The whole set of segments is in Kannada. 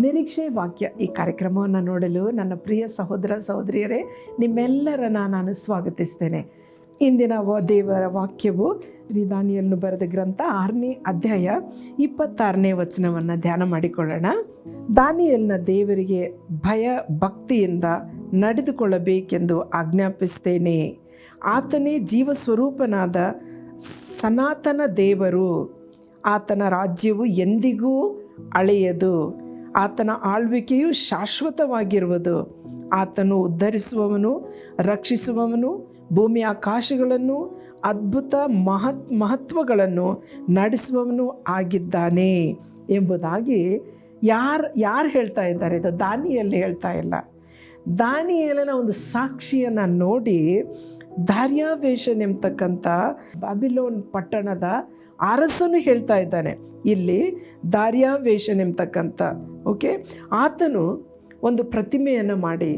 ನಿರೀಕ್ಷೆ ವಾಕ್ಯ ಈ ಕಾರ್ಯಕ್ರಮವನ್ನು ನೋಡಲು ನನ್ನ ಪ್ರಿಯ ಸಹೋದರ ಸಹೋದರಿಯರೇ, ನಿಮ್ಮೆಲ್ಲರನ್ನ ನಾನು ಸ್ವಾಗತಿಸ್ತೇನೆ. ಇಂದಿನ ದೇವರ ವಾಕ್ಯವು ದಾನಿಯೇಲನು ಬರೆದ ಗ್ರಂಥ 6ನೇ ಅಧ್ಯಾಯ 26ನೇ ವಚನವನ್ನು ಧ್ಯಾನ ಮಾಡಿಕೊಳ್ಳೋಣ. ದಾನಿಯೇಲನ ದೇವರಿಗೆ ಭಯ ಭಕ್ತಿಯಿಂದ ನಡೆದುಕೊಳ್ಳಬೇಕೆಂದು ಆಜ್ಞಾಪಿಸ್ತೇನೆ. ಆತನೇ ಜೀವಸ್ವರೂಪನಾದ ಸನಾತನ ದೇವರು. ಆತನ ರಾಜ್ಯವು ಎಂದಿಗೂ ಅಳೆಯದು. ಆತನ ಆಳ್ವಿಕೆಯು ಶಾಶ್ವತವಾಗಿರುವುದು. ಆತನು ಉದ್ಧರಿಸುವವನು, ರಕ್ಷಿಸುವವನು, ಭೂಮಿ ಆಕಾಶಗಳನ್ನು ಅದ್ಭುತ ಮಹತ್ವಗಳನ್ನು ನಡೆಸುವವನು ಆಗಿದ್ದಾನೆ ಎಂಬುದಾಗಿ ಯಾರು ಹೇಳ್ತಾ ಇದ್ದಾರೆ? ಇದು ದಾನಿಯೇಲ ಹೇಳ್ತಾ ಇಲ್ಲ. ದಾನಿಯೇಲನ ಒಂದು ಸಾಕ್ಷಿಯನ್ನು ನೋಡಿ ದಾರ್ಯಾವೇಶನೆಂಬತಕ್ಕಂಥ ಬಾಬಿಲೋನ್ ಪಟ್ಟಣದ ಅರಸನು ಹೇಳ್ತಾ ಇದ್ದಾನೆ. ಇಲ್ಲಿ ದಾರ್ಯಾವೇಶನೆಂಬತಕ್ಕಂಥ ಆತನು ಒಂದು ಪ್ರತಿಮೆಯನ್ನು ಮಾಡಿ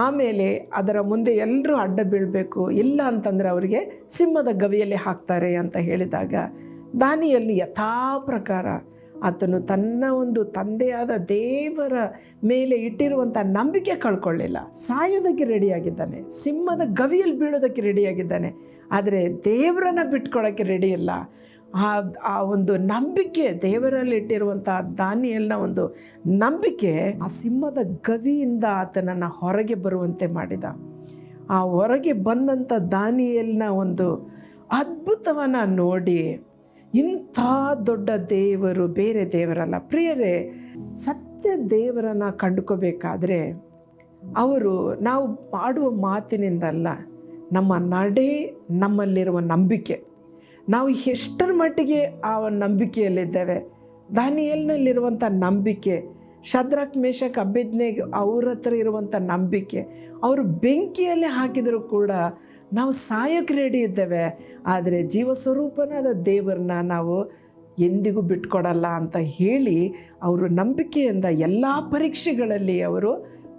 ಆಮೇಲೆ ಅದರ ಮುಂದೆ ಎಲ್ಲರೂ ಅಡ್ಡ ಬೀಳಬೇಕು, ಇಲ್ಲ ಅಂತಂದರೆ ಅವರಿಗೆ ಸಿಂಹದ ಗವಿಯಲ್ಲಿ ಹಾಕ್ತಾರೆ ಅಂತ ಹೇಳಿದಾಗ ದಾನಿಯೇಲನು ಯಥಾ ಪ್ರಕಾರ ಆತನು ತನ್ನ ಒಂದು ತಂದೆಯಾದ ದೇವರ ಮೇಲೆ ಇಟ್ಟಿರುವಂಥ ನಂಬಿಕೆ ಕಳ್ಕೊಳ್ಳಿಲ್ಲ. ಸಾಯೋದಕ್ಕೆ ರೆಡಿಯಾಗಿದ್ದಾನೆ, ಸಿಂಹದ ಗವಿಯಲ್ಲಿ ಬೀಳೋದಕ್ಕೆ ರೆಡಿಯಾಗಿದ್ದಾನೆ, ಆದರೆ ದೇವರನ್ನು ಬಿಟ್ಕೊಳ್ಳೋಕ್ಕೆ ರೆಡಿ ಇಲ್ಲ. ಆ ಒಂದು ನಂಬಿಕೆ, ದೇವರಲ್ಲಿ ಇಟ್ಟಿರುವಂಥ ದಾನಿಯೇಲನ ಒಂದು ನಂಬಿಕೆ ಆ ಸಿಂಹದ ಗವಿಯಿಂದ ಆತನನ್ನು ಹೊರಗೆ ಬರುವಂತೆ ಮಾಡಿದ. ಆ ಹೊರಗೆ ಬಂದಂಥ ದಾನಿಯೇಲನ ಒಂದು ಅದ್ಭುತವನ್ನು ನೋಡಿ, ಇಂಥ ದೊಡ್ಡ ದೇವರು ಬೇರೆ ದೇವರಲ್ಲ. ಪ್ರಿಯರೇ, ಸತ್ಯ ದೇವರನ್ನು ಕಂಡುಕೋಬೇಕಾದ್ರೆ ನಾವು ಆಡುವ ಮಾತಿನಿಂದಲ್ಲ, ನಮ್ಮ ನಡೆ, ನಮ್ಮಲ್ಲಿರುವ ನಂಬಿಕೆ, ನಾವು ಎಷ್ಟರ ಮಟ್ಟಿಗೆ ಆ ನಂಬಿಕೆಯಲ್ಲಿದ್ದೇವೆ. ದಾನಿಯೇಲನಲ್ಲಿರುವಂಥ ನಂಬಿಕೆ, ಶದ್ರಕ್ ಮೇಷಕ್ ಅಬೇದ್ನೆಗೋ ಅವ್ರ ಹತ್ರ ಇರುವಂಥ ನಂಬಿಕೆ, ಅವರು ಬೆಂಕಿಯಲ್ಲಿ ಹಾಕಿದರೂ ಕೂಡ ನಾವು ಸಾಯೋಕ್ಕೆ ರೆಡಿ ಇದ್ದೇವೆ, ಆದರೆ ಜೀವಸ್ವರೂಪನಾದ ದೇವರನ್ನ ನಾವು ಎಂದಿಗೂ ಬಿಟ್ಕೊಡಲ್ಲ ಅಂತ ಹೇಳಿ ಅವರು ನಂಬಿಕೆಯಿಂದ ಎಲ್ಲ ಪರೀಕ್ಷೆಗಳಲ್ಲಿ ಅವರು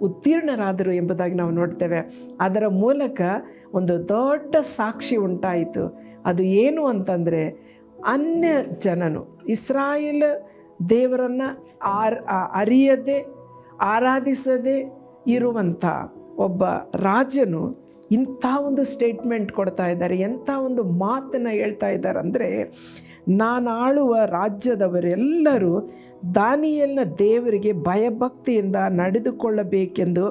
ಉತ್ತೀರ್ಣರಾದರು ಎಂಬುದಾಗಿ ನಾವು ನೋಡ್ತೇವೆ. ಅದರ ಮೂಲಕ ಒಂದು ದೊಡ್ಡ ಸಾಕ್ಷಿ ಉಂಟಾಯಿತು. ಅದು ಏನು ಅಂತಂದರೆ, ಅನ್ಯ ಜನನು ಇಸ್ರಾಯೇಲ್ ದೇವರನ್ನು ಅರಿಯದೆ ಆರಾಧಿಸದೆ ಇರುವಂಥ ಒಬ್ಬ ರಾಜನು ಇಂಥ ಒಂದು ಸ್ಟೇಟ್ಮೆಂಟ್ ಕೊಡ್ತಾ ಇದ್ದಾರೆ. ಎಂಥ ಒಂದು ಮಾತನ್ನು ಹೇಳ್ತಾ ಇದ್ದಾರೆ ಅಂದರೆ, ನಾನು ಆಳುವ ರಾಜ್ಯದವರೆಲ್ಲರೂ ದಾನಿಯೇಲನ ದೇವರಿಗೆ ಭಯಭಕ್ತಿಯಿಂದ ನಡೆದುಕೊಳ್ಳಬೇಕೆಂದು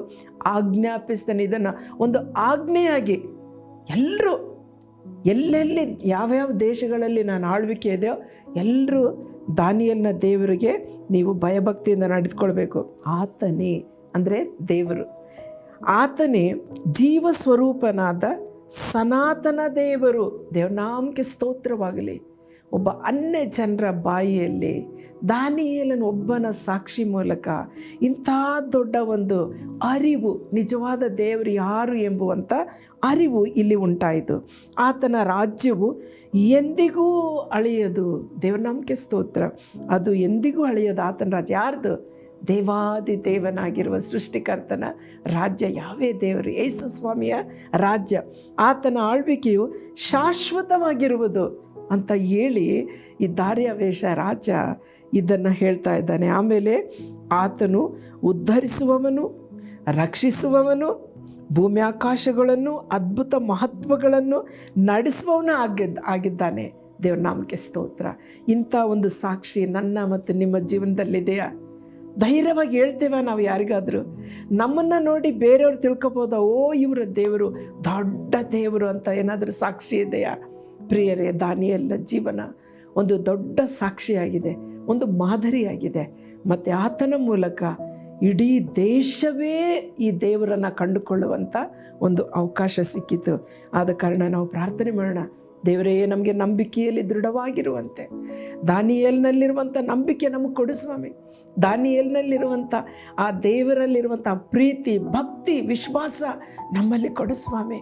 ಆಜ್ಞಾಪಿಸ್ತೇನೆ. ಇದನ್ನು ಒಂದು ಆಜ್ಞೆಯಾಗಿ ಎಲ್ಲರೂ ಎಲ್ಲೆಲ್ಲಿ ಯಾವ್ಯಾವ ದೇಶಗಳಲ್ಲಿ ನಾನು ಆಳ್ವಿಕೆ ಇದೆಯೋ ಎಲ್ಲರೂ ದಾನಿಯೇಲನ ದೇವರಿಗೆ ನೀವು ಭಯಭಕ್ತಿಯಿಂದ ನಡೆದುಕೊಳ್ಬೇಕು. ಆತನೇ ಅಂದರೆ ದೇವರು, ಆತನೇ ಜೀವಸ್ವರೂಪನಾದ ಸನಾತನ ದೇವರು. ದೇವನಾಮಕ್ಕೆ ಸ್ತೋತ್ರವಾಗಲಿ. ಒಬ್ಬ ಅನ್ಯ ಜನರ ಬಾಯಿಯಲ್ಲಿ ದಾನಿಯೇಲನ ಒಬ್ಬನ ಸಾಕ್ಷಿ ಮೂಲಕ ಇಂಥ ದೊಡ್ಡ ಒಂದು ಅರಿವು, ನಿಜವಾದ ದೇವರು ಯಾರು ಎಂಬುವಂಥ ಅರಿವು ಇಲ್ಲಿ ಉಂಟಾಯಿತು. ಆತನ ರಾಜ್ಯವು ಎಂದಿಗೂ ಅಳೆಯದು. ದೇವನಾಮಕ್ಕೆ ಸ್ತೋತ್ರ. ಅದು ಎಂದಿಗೂ ಅಳೆಯದು. ಆತನ ರಾಜ್ಯ ಯಾರ್ದು? ದೇವಾದಿ ದೇವನಾಗಿರುವ ಸೃಷ್ಟಿಕರ್ತನ ರಾಜ್ಯ. ಯಾವೇ ದೇವರು? ಯೇಸು ಸ್ವಾಮಿಯ ರಾಜ್ಯ. ಆತನ ಆಳ್ವಿಕೆಯು ಶಾಶ್ವತವಾಗಿರುವುದು ಅಂತ ಹೇಳಿ ಈ ದಾರ್ಯಾವೇಶ ರಾಜ ಇದನ್ನು ಹೇಳ್ತಾ ಇದ್ದಾನೆ. ಆಮೇಲೆ ಆತನು ಉದ್ಧರಿಸುವವನು, ರಕ್ಷಿಸುವವನು, ಭೂಮಿ ಆಕಾಶಗಳನ್ನು ಅದ್ಭುತ ಮಹತ್ವಗಳನ್ನು ನಡೆಸುವವನು ಆಗಿದ್ದಾನೆ. ದೇವ್ರ ನಾಮಕ್ಕೆ ಸ್ತೋತ್ರ. ಇಂಥ ಒಂದು ಸಾಕ್ಷಿ ನನ್ನ ಮತ್ತು ನಿಮ್ಮ ಜೀವನದಲ್ಲಿದೆಯಾ? ಧೈರ್ಯವಾಗಿ ಹೇಳ್ತೇವೆ ನಾವು ಯಾರಿಗಾದರೂ? ನಮ್ಮನ್ನು ನೋಡಿ ಬೇರೆಯವ್ರು ತಿಳ್ಕೊಬೋದ, ಓ ಇವರ ದೇವರು ದೊಡ್ಡ ದೇವರು ಅಂತ ಏನಾದರೂ ಸಾಕ್ಷಿ ಇದೆಯಾ? ಪ್ರಿಯರೇ, ದಾನಿಯೇಲನ ಜೀವನ ಒಂದು ದೊಡ್ಡ ಸಾಕ್ಷಿಯಾಗಿದೆ, ಒಂದು ಮಾದರಿಯಾಗಿದೆ. ಮತ್ತು ಆತನ ಮೂಲಕ ಇಡೀ ದೇಶವೇ ಈ ದೇವರನ್ನು ಕಂಡುಕೊಳ್ಳುವಂಥ ಒಂದು ಅವಕಾಶ ಸಿಕ್ಕಿತು. ಆದ ಕಾರಣ ನಾವು ಪ್ರಾರ್ಥನೆ ಮಾಡೋಣ, ದೇವರೇ ನಮಗೆ ನಂಬಿಕೆಯಲ್ಲಿ ದೃಢವಾಗಿರುವಂತೆ ದಾನಿಯೇಲನಲ್ಲಿರುವಂಥ ನಂಬಿಕೆ ನಮಗೆ ಕೊಡು ಸ್ವಾಮಿ. ದಾನಿಯೇಲನಲ್ಲಿರುವಂಥ ಆ ದೇವರಲ್ಲಿರುವಂಥ ಪ್ರೀತಿ, ಭಕ್ತಿ, ವಿಶ್ವಾಸ ನಮ್ಮಲ್ಲಿ ಕೊಡು ಸ್ವಾಮಿ.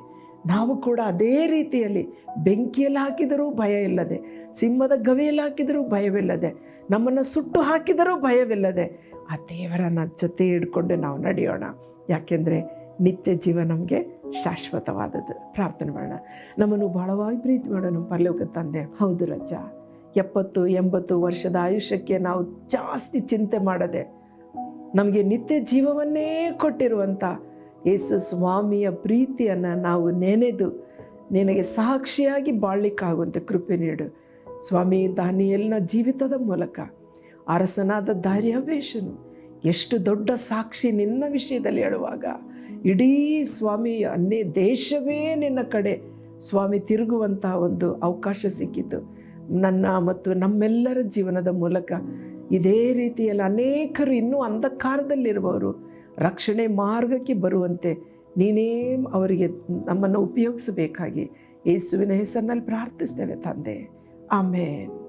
ನಾವು ಕೂಡ ಅದೇ ರೀತಿಯಲ್ಲಿ ಬೆಂಕಿಯಲ್ಲಿ ಹಾಕಿದರೂ ಭಯ ಇಲ್ಲದೆ, ಸಿಂಹದ ಗವಿಯಲ್ಲಿ ಹಾಕಿದರೂ ಭಯವಿಲ್ಲದೆ, ನಮ್ಮನ್ನು ಸುಟ್ಟು ಹಾಕಿದರೂ ಭಯವಿಲ್ಲದೆ ಆ ದೇವರನ್ನ ಜೊತೆ ಹಿಡ್ಕೊಂಡು ನಾವು ನಡೆಯೋಣ. ಯಾಕೆಂದರೆ ನಿತ್ಯ ಜೀವ ನಮಗೆ ಶಾಶ್ವತವಾದದ್ದು. ಪ್ರಾರ್ಥನೆ ಮಾಡೋಣ. ನಮ್ಮನ್ನು ಬಹಳವಾಗಿ ಪ್ರೀತಿ ಮಾಡೋ ನಮ್ಮ ಪರಲೋಕ ತಂದೆ, ಹೌದು ರಜ, 70-80 ವರ್ಷದ ಆಯುಷ್ಯಕ್ಕೆ ನಾವು ಜಾಸ್ತಿ ಚಿಂತೆ ಮಾಡದೆ ನಮಗೆ ನಿತ್ಯ ಜೀವವನ್ನೇ ಕೊಟ್ಟಿರುವಂಥ ಯೇಸು ಸ್ವಾಮಿಯ ಪ್ರೀತಿಯನ್ನು ನಾವು ನೆನೆದು ನಿನಗೆ ಸಾಕ್ಷಿಯಾಗಿ ಬಾಳಲಿಕ್ಕಾಗುವಂತೆ ಕೃಪೆ ನೀಡು ಸ್ವಾಮಿ. ದಾನಿಯೇಲನ ಜೀವಿತದ ಮೂಲಕ ಅರಸನಾದ ದಾರ್ಯಾವೇಶನು ಎಷ್ಟು ದೊಡ್ಡ ಸಾಕ್ಷಿ ನಿನ್ನ ವಿಷಯದಲ್ಲಿ ಹೇಳುವಾಗ ಇಡೀ ಸ್ವಾಮಿ ದೇಶವೇ ನಿನ್ನ ಕಡೆ ಸ್ವಾಮಿ ತಿರುಗುವಂಥ ಒಂದು ಅವಕಾಶ ಸಿಕ್ಕಿತು. ನನ್ನ ಮತ್ತು ನಮ್ಮೆಲ್ಲರ ಜೀವನದ ಮೂಲಕ ಇದೇ ರೀತಿಯಲ್ಲಿ ಅನೇಕರು ಇನ್ನೂ ಅಂಧಕಾರದಲ್ಲಿರುವವರು ರಕ್ಷಣೆ ಮಾರ್ಗಕ್ಕೆ ಬರುವಂತೆ ನೀನೇ ಅವರಿಗೆ ನಮ್ಮನ್ನು ಉಪಯೋಗಿಸಬೇಕಾಗಿ ಯೇಸುವಿನ ಹೆಸರಿನಲ್ಲಿ ಪ್ರಾರ್ಥಿಸ್ತೇವೆ ತಂದೆ. ಆಮೇನ್.